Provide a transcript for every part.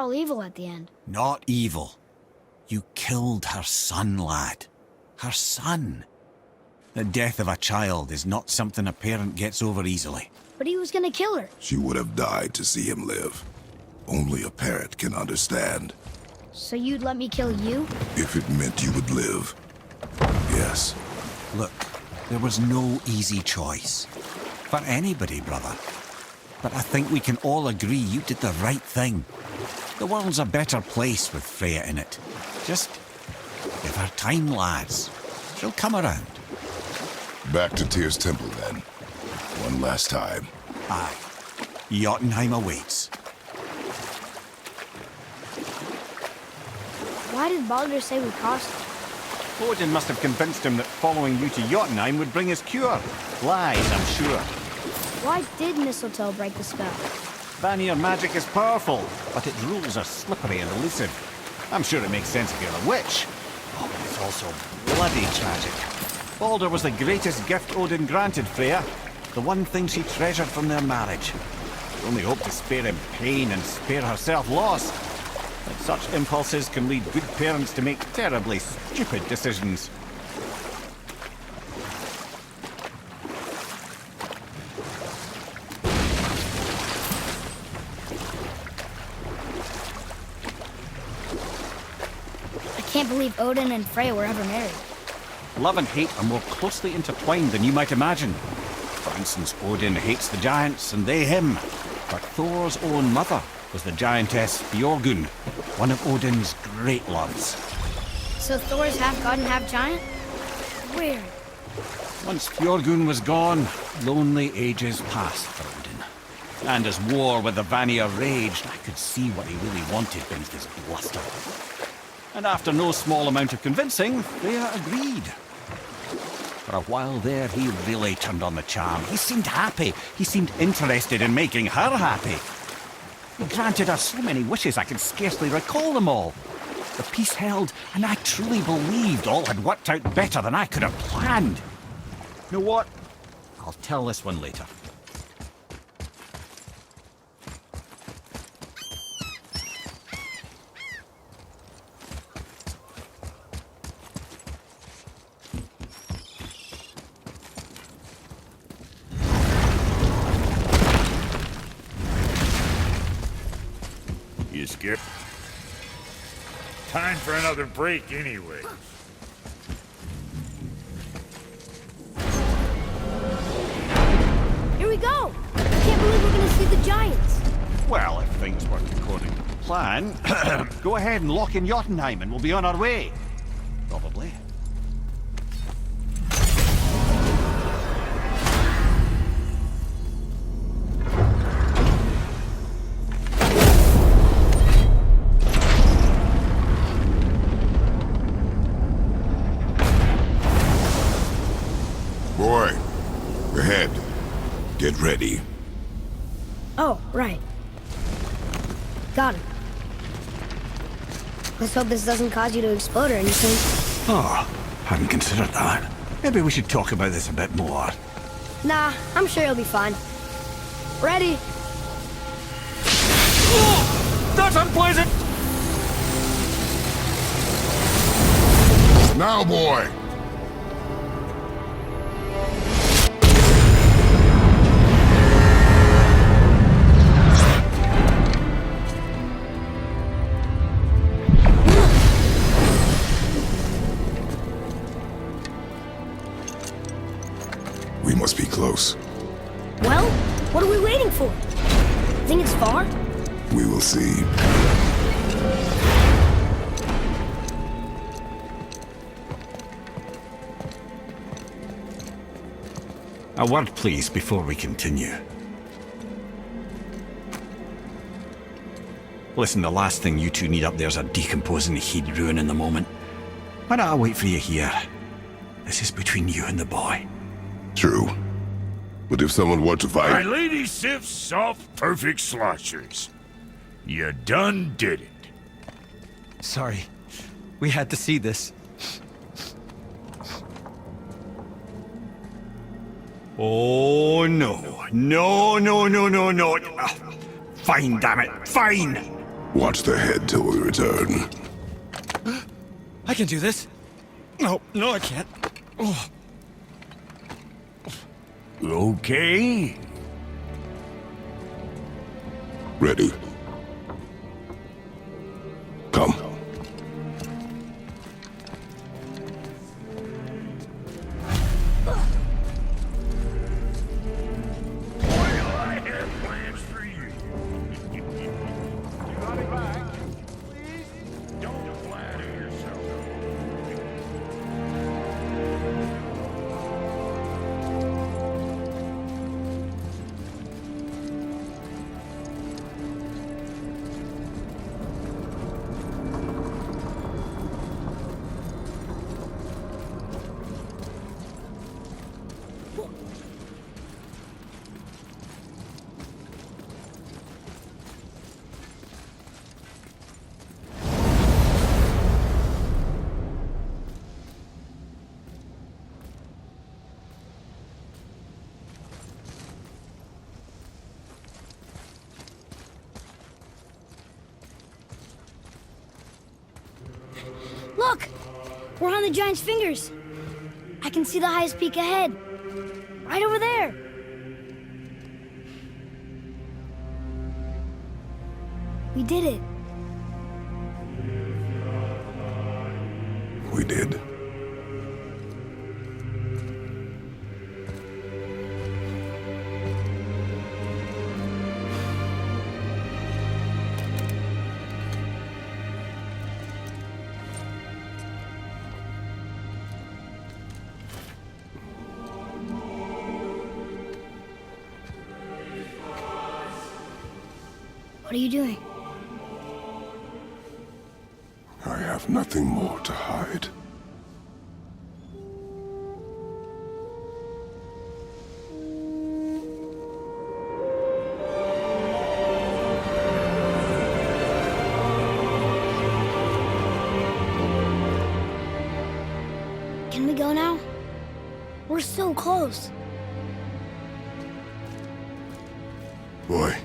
all evil at the end. Not evil. You killed her son, lad. Her son. The death of a child is not something a parent gets over easily. But he was gonna kill her. She would have died to see him live. Only a parent can understand. So you'd let me kill you? If it meant you would live. Yes. Look, there was no easy choice. For anybody, brother. But I think we can all agree you did the right thing. The world's a better place with Freya in it. Just give her time, lads. She'll come around. Back to Tyr's temple, then. One last time. Aye. Jotunheim awaits. Why did Baldur say we crossed? Odin must have convinced him that following you to Jotunheim would bring his cure. Lies, I'm sure. Why did mistletoe break the spell? Vanir magic is powerful, but its rules are slippery and elusive. I'm sure it makes sense if you're a witch. Oh, but it's also bloody tragic. Baldur was the greatest gift Odin granted Freya. The one thing she treasured from their marriage. She only hoped to spare him pain and spare herself loss. But such impulses can lead good parents to make terribly stupid decisions. I can't believe Odin and Freya were ever married. Love and hate are more closely intertwined than you might imagine. For instance, Odin hates the giants and they him. But Thor's own mother was the giantess Björgun, one of Odin's great loves. So Thor's half god and half giant? Weird. Once Björgun was gone, lonely ages passed for Odin. And as war with the Vanir raged, I could see what he really wanted beneath his bluster. And after no small amount of convincing, Freya agreed. For a while there, he really turned on the charm. He seemed happy. He seemed interested in making her happy. He granted her so many wishes I could scarcely recall them all. The peace held, and I truly believed all had worked out better than I could have planned. You know what? I'll tell this one later. You skip. Time for another break anyway. Here we go! I can't believe we're gonna see the giants. Well, if things work according to plan, go ahead and lock in Jotunheim and we'll be on our way. Probably. Boy, ahead. Get ready. Oh, right. Got it. Let's hope this doesn't cause you to explode or anything. Oh, hadn't considered that. Maybe we should talk about this a bit more. Nah, I'm sure you'll be fine. Ready? Oh, that's unpleasant! Now, boy! We must be close. Well, what are we waiting for? Think it's far? We will see. A word, please, before we continue. Listen, the last thing you two need up there's a decomposing heat ruin in the moment. Why don't I wait for you here? This is between you and the boy. True. But if someone were to My fight... lady sips soft, perfect sloshers. You done did it. Sorry. We had to see this. Oh, no. No. Fine, damn it. Fine. Watch the head till we return. I can do this. No, I can't. Oh. Okay. Ready. Come. I have plans for you. You got it back. Please don't flatter yourself. Look! We're on the giant's fingers. I can see the highest peak ahead. Right over there. We did it. We did. What are you doing? I have nothing more to hide. Can we go now? We're so close. Boy.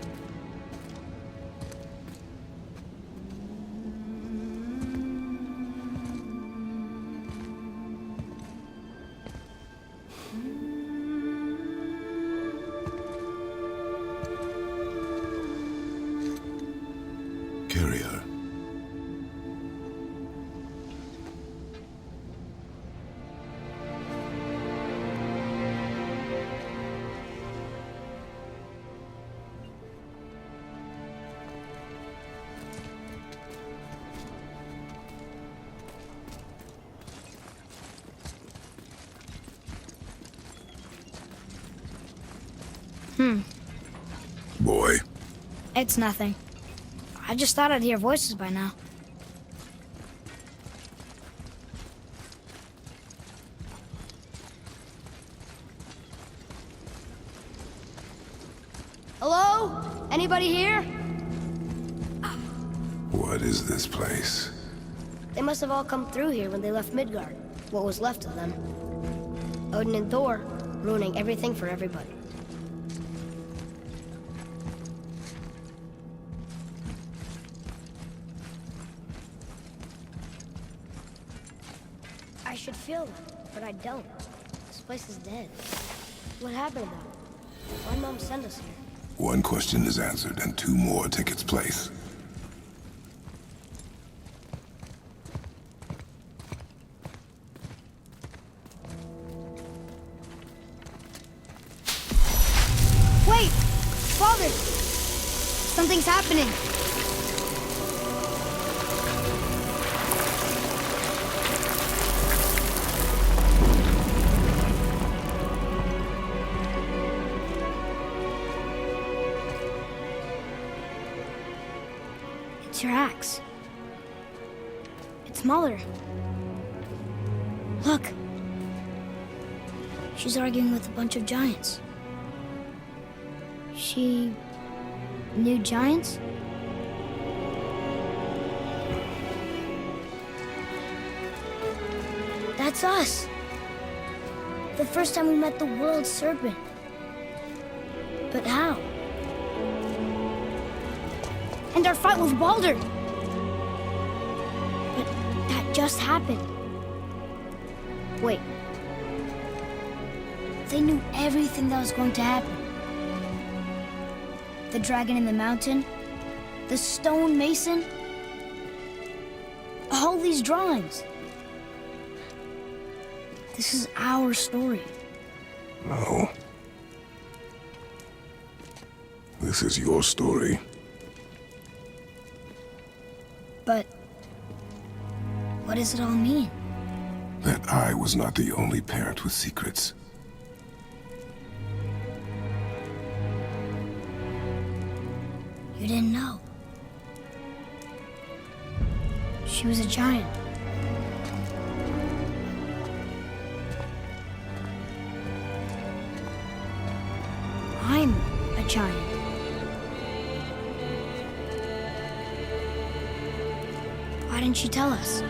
Carry her. Boy. It's nothing. I just thought I'd hear voices by now. Hello? Anybody here? What is this place? They must have all come through here when they left Midgard. What was left of them. Odin and Thor, ruining everything for everybody. I should feel them, but I don't. This place is dead. What happened to them? Why'd Mom send us here? One question is answered and two more take its place. Wait! Father! Something's happening! It's your axe. It's smaller. Look! She's arguing with a bunch of giants. She knew giants? That's us. The first time we met the world serpent. But how? And end our fight with Baldur. But that just happened. Wait. They knew everything that was going to happen. The dragon in the mountain, the stone mason, all these drawings. This is our story. No. This is your story. But what does it all mean? That I was not the only parent with secrets. You didn't know. She was a giant. I'm a giant. Why didn't she tell us?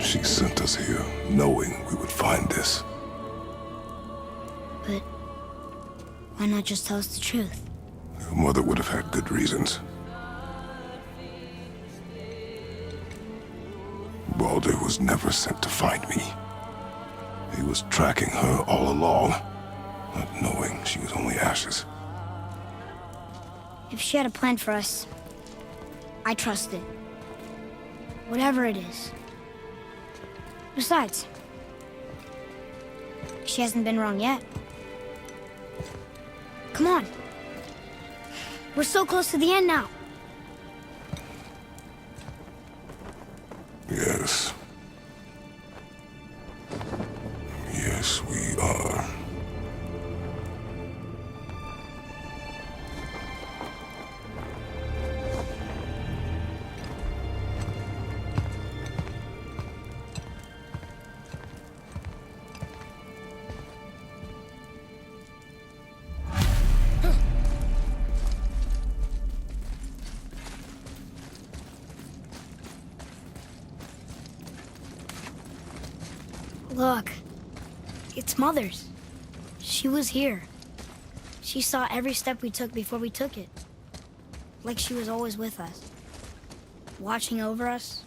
She sent us here, knowing we would find this. But why not just tell us the truth? Your mother would have had good reasons. Baldur was never sent to find me. He was tracking her all along, not knowing she was only ashes. If she had a plan for us, I trust it. Whatever it is. Besides, she hasn't been wrong yet. Come on. We're so close to the end now. Yes. Yes, we are. Look, it's Mother's. She was here. She saw every step we took before we took it. Like she was always with us. Watching over us.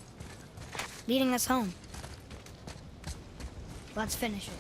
Leading us home. Let's finish it.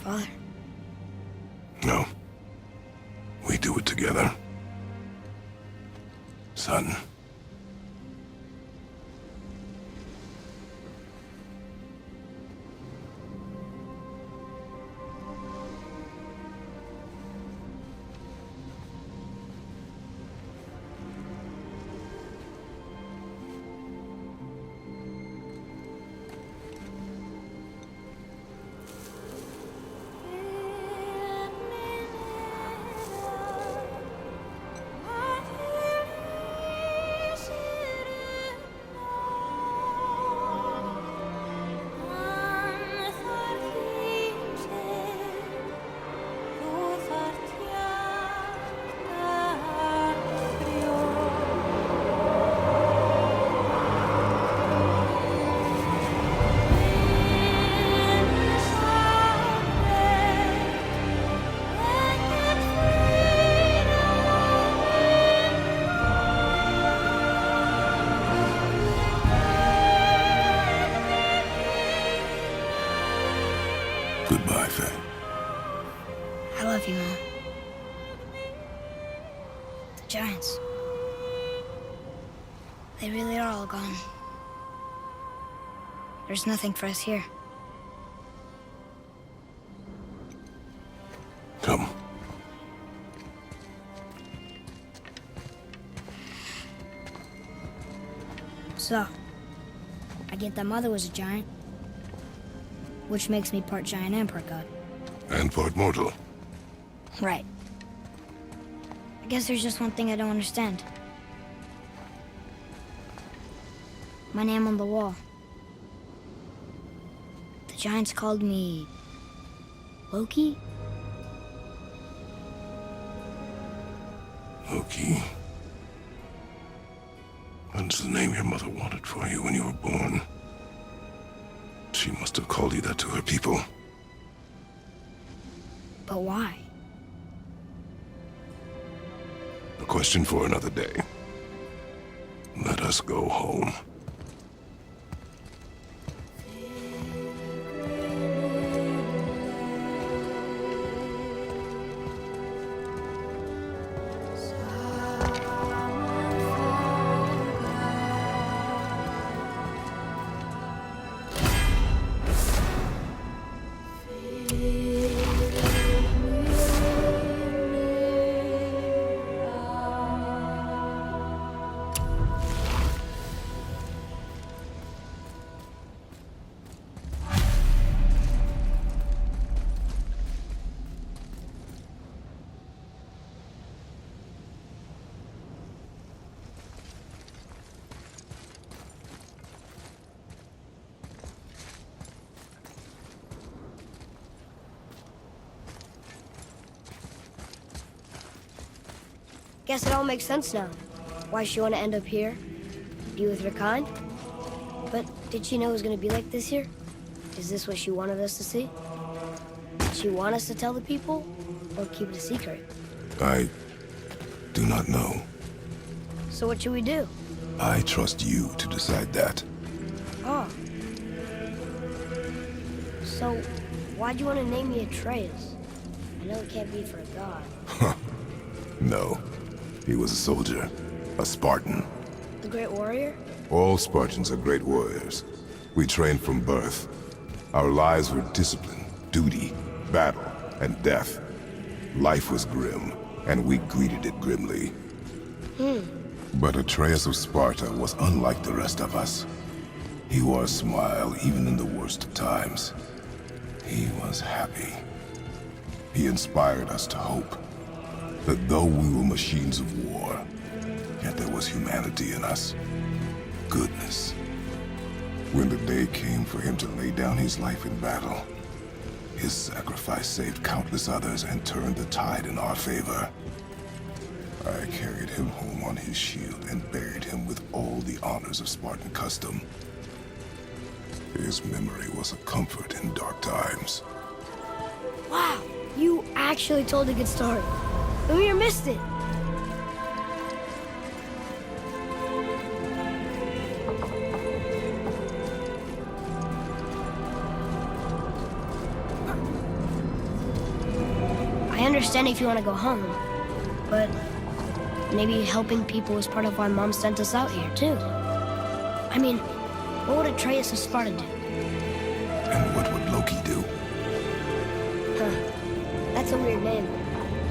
Father. No. We do it together. Son. Goodbye, Faye. I love you, Mom. The giants. They really are all gone. There's nothing for us here. Come. So, I get that Mother was a giant, which makes me part giant and part god. And part mortal. Right. I guess there's just one thing I don't understand. My name on the wall. The Giants called me... Loki? Loki. That's the name your mother wanted for you when you were born. She must have called you that to her people. But why? A question for another day. Let us go home. Guess it all makes sense now. Why she want to end up here? Be with her kind? But did she know it was going to be like this here? Is this what she wanted us to see? Did she want us to tell the people? Or keep it a secret? I do not know. So what should we do? I trust you to decide that. Oh. So, why'd you want to name me Atreus? I know it can't be for a god. No. He was a soldier. A Spartan. A great warrior? All Spartans are great warriors. We trained from birth. Our lives were discipline, duty, battle, and death. Life was grim, and we greeted it grimly. But Atreus of Sparta was unlike the rest of us. He wore a smile even in the worst of times. He was happy. He inspired us to hope that though we were machines of war, yet there was humanity in us. Goodness. When the day came for him to lay down his life in battle, his sacrifice saved countless others and turned the tide in our favor. I carried him home on his shield and buried him with all the honors of Spartan custom. His memory was a comfort in dark times. Wow, you actually told a good story. Amir missed it. I understand if you want to go home, but maybe helping people is part of why Mom sent us out here, too. I mean, what would Atreus of Sparta do? And what would Loki do? Huh. That's a weird name.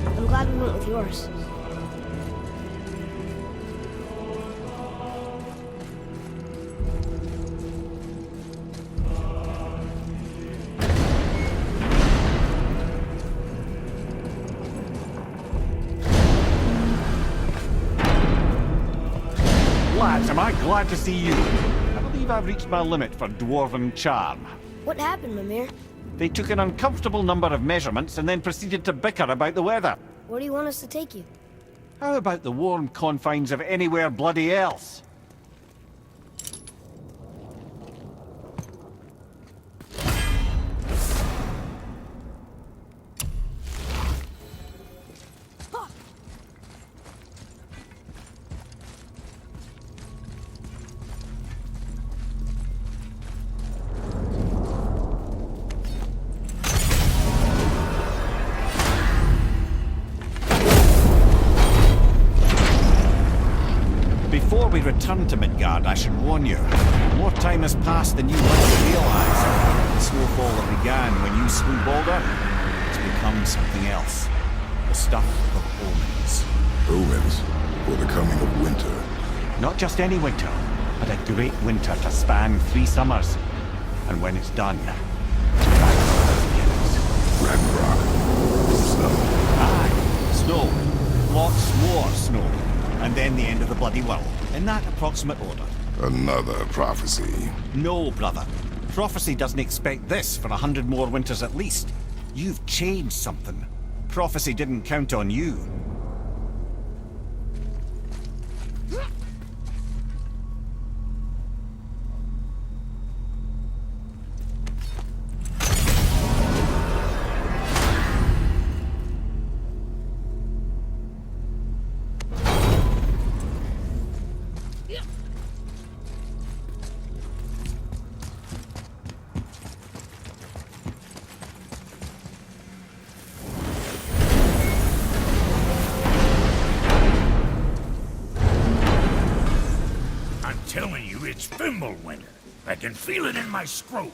I'm glad we went with yours. Lads, am I glad to see you. I believe I've reached my limit for dwarven charm. What happened, Mimir? They took an uncomfortable number of measurements and then proceeded to bicker about the weather. Where do you want us to take you? How about the warm confines of anywhere bloody else? Before we return to Midgard, I should warn you. More time has passed than you might realize. The snowfall that began when you slew Balder has become something else. The stuff of omens. Omens for the coming of winter. Not just any winter, but a great winter to span 3 summers. And when it's done, Ragnarok begins. Ragnarok. Snow. Aye, snow. lots more snow, and then the end of the bloody world, in that approximate order. Another prophecy. No, brother. Prophecy doesn't expect this for 100 more winters at least. You've changed something. Prophecy didn't count on you. I'm telling you, it's Fimbulwinter. I can feel it in my scrot.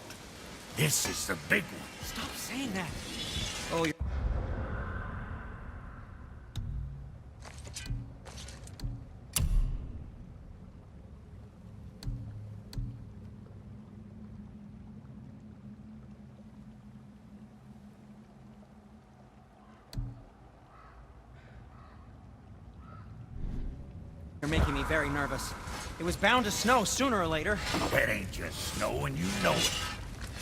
This is the big one. Stop saying that. Oh, you're... You're making me very nervous. It was bound to snow sooner or later. That ain't just snow, and you know it.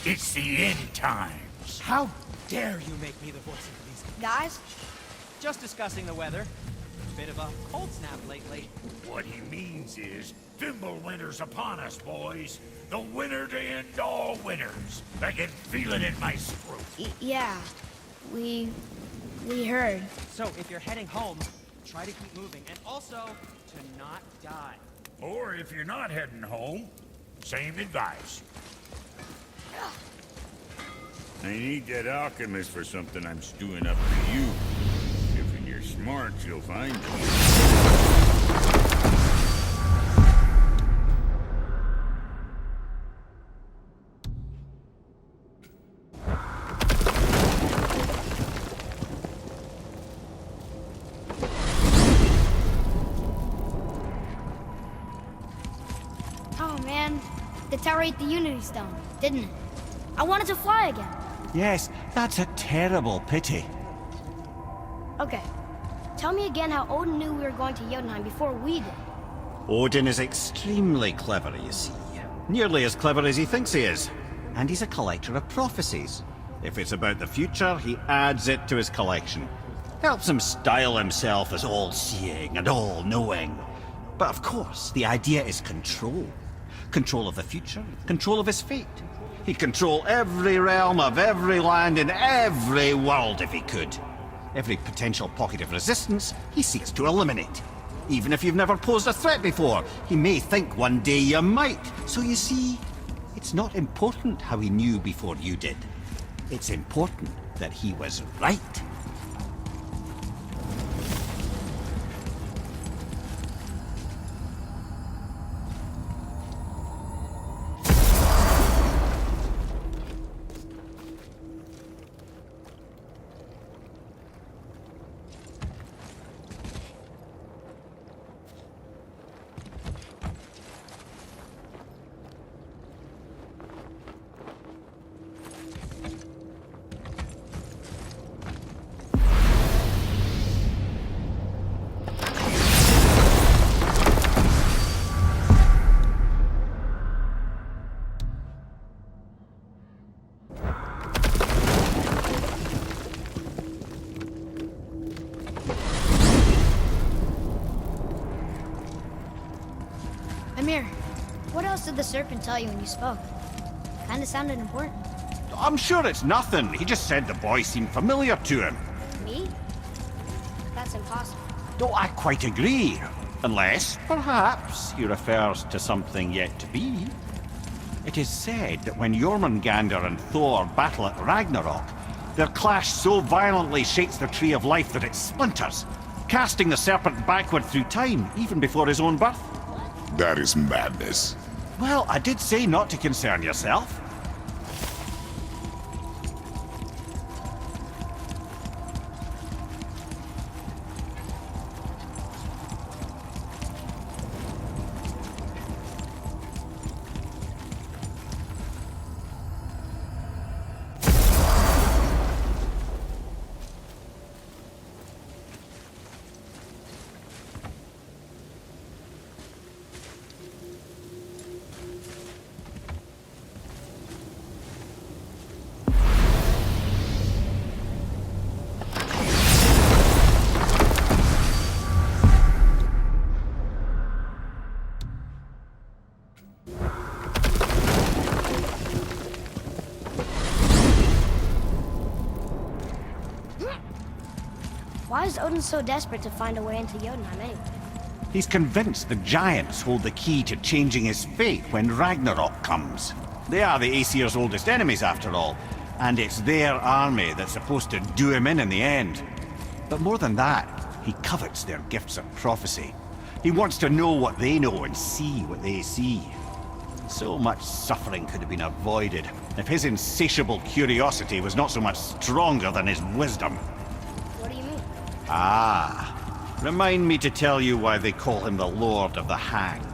It's the end times. How dare you make me the voice of reason? Guys, Just discussing the weather. Bit of a cold snap lately. What he means is, Fimbulwinter's upon us, boys. The winter to end all winters. I can feel it in my scrot. yeah. We heard. So if you're heading home, try to keep moving, and also to not die. Or if you're not heading home, same advice. I need that alchemist for something I'm stewing up for you. If you're smart, you'll find it. Oh man, the tower ate the Unity Stone, didn't it? I wanted to fly again. Yes, that's a terrible pity. Okay, tell me again how Odin knew we were going to Jotunheim before we did. Odin is extremely clever, you see. Nearly as clever as he thinks he is. And he's a collector of prophecies. If it's about the future, he adds it to his collection. Helps him style himself as all-seeing and all-knowing. But of course, the idea is control. Control of the future, control of his fate. He'd control every realm of every land in every world if he could. Every potential pocket of resistance, he seeks to eliminate. Even if you've never posed a threat before, he may think one day you might. So you see, it's not important how he knew before you did. It's important that he was right. Amir, what else did the serpent tell you when you spoke? Kinda sounded important. I'm sure it's nothing. He just said the boy seemed familiar to him. Me? That's impossible. Don't I quite agree? Unless, perhaps, he refers to something yet to be. It is said that when Jormungandr and Thor battle at Ragnarok, their clash so violently shakes the tree of life that it splinters, casting the serpent backward through time, even before his own birth. That is madness. Well, I did say not to concern yourself. Odin's so desperate to find a way into Jotunheim anyway? He's convinced the giants hold the key to changing his fate when Ragnarok comes. They are the Aesir's oldest enemies, after all, and it's their army that's supposed to do him in the end. But more than that, he covets their gifts of prophecy. He wants to know what they know and see what they see. So much suffering could have been avoided if his insatiable curiosity was not so much stronger than his wisdom. What do you mean? Ah, remind me to tell you why they call him the Lord of the Hanged.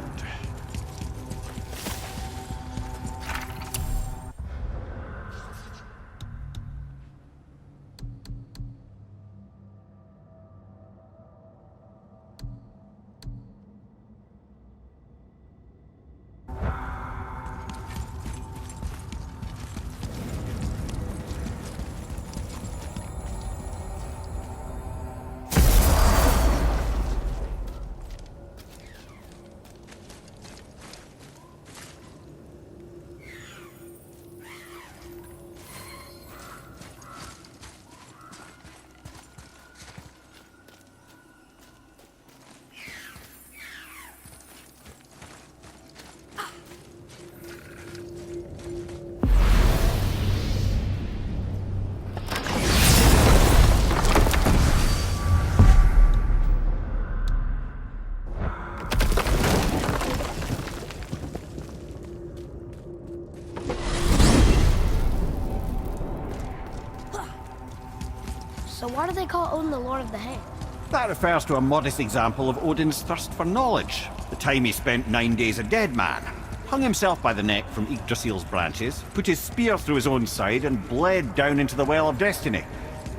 So why do they call Odin the Lord of the Hanged? That refers to a modest example of Odin's thirst for knowledge. The time he spent 9 days a dead man. Hung himself by the neck from Yggdrasil's branches, put his spear through his own side, and bled down into the Well of Destiny.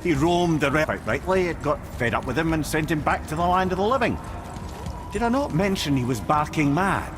He roamed the realm quite rightly, it got fed up with him and sent him back to the land of the living. Did I not mention he was barking mad?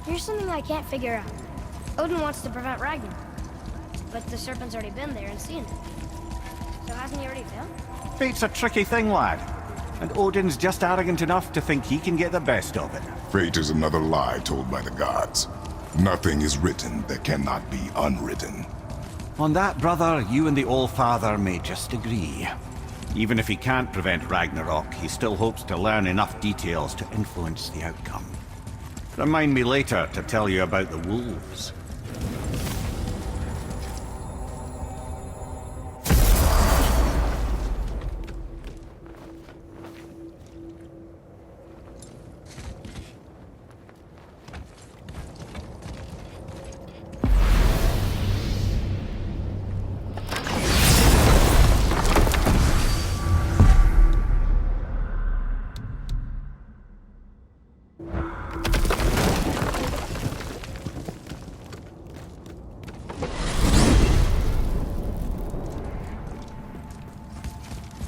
Here's something I can't figure out. Odin wants to prevent Ragnarok, but the serpent's already been there and seen it. So hasn't he already failed? Fate's a tricky thing, lad. And Odin's just arrogant enough to think he can get the best of it. Fate is another lie told by the gods. Nothing is written that cannot be unwritten. On that, brother, you and the All-Father may just agree. Even if he can't prevent Ragnarok, he still hopes to learn enough details to influence the outcome. Remind me later to tell you about the wolves.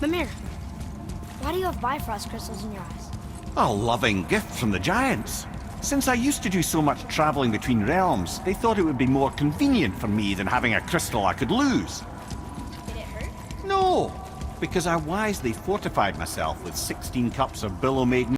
Mimir, why do you have Bifrost crystals in your eyes? A loving gift from the giants. Since I used to do so much traveling between realms, they thought it would be more convenient for me than having a crystal I could lose. Did it hurt? No, because I wisely fortified myself with 16 cups of billow maiden